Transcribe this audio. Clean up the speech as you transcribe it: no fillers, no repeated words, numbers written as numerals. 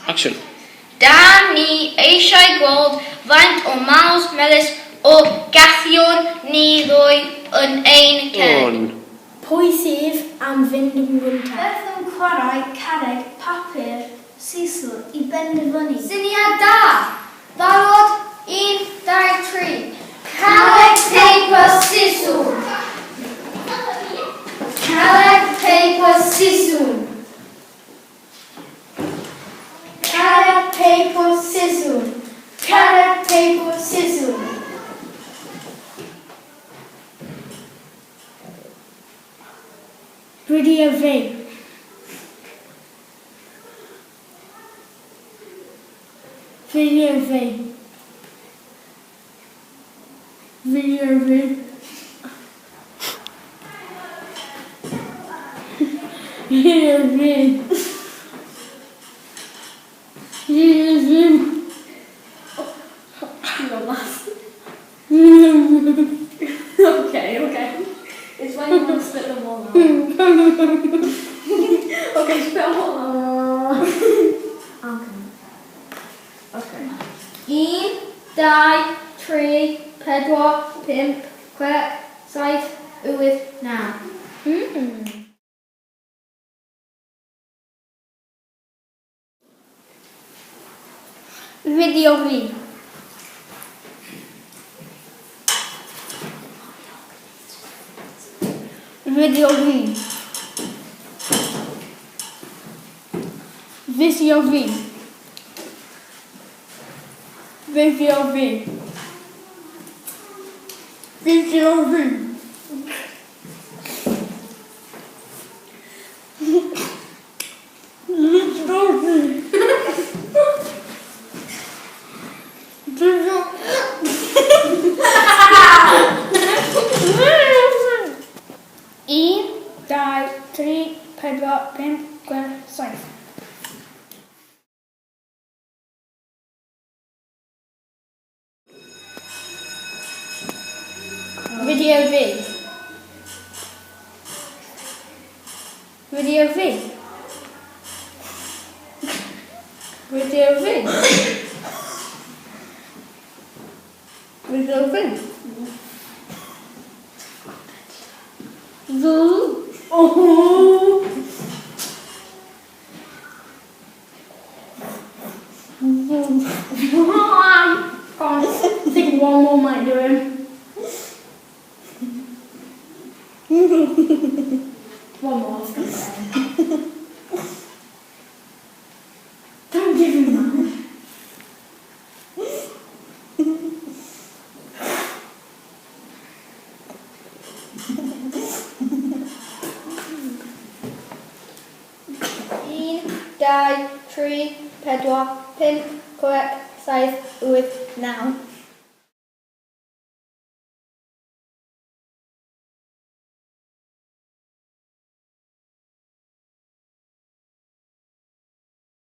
Action. Da ni eisiau gweld faint o maws melys o gathion ni ddwy yn ein ceg. Pwy sydd am fynd yn gyntaf? Beth yn chwarae carreg papur sisl I benderfynu? Syniad da! Barod, 1, 2, 3. Carreg, paper, sisl. Carreg, paper, sisl. Carreg, paper, sisl. Carreg, paper, sisl. Video fi. Video fi. Video fi. Video fi. Video fi. Okay. It's when you want to split them all out. Okay, split them all out. Okay. 1, 2, 3, 4, 5, 6, 7, 8, 9. Video fi. Video fi. Video fi. Video fi. Video fi. Video V. Video V. Video V. Video V. Oh. I think one more might do him. One more, I was going to say. Don't give him that. Dau, tri, pedwar, pump, chwech, saith, wyth, naw.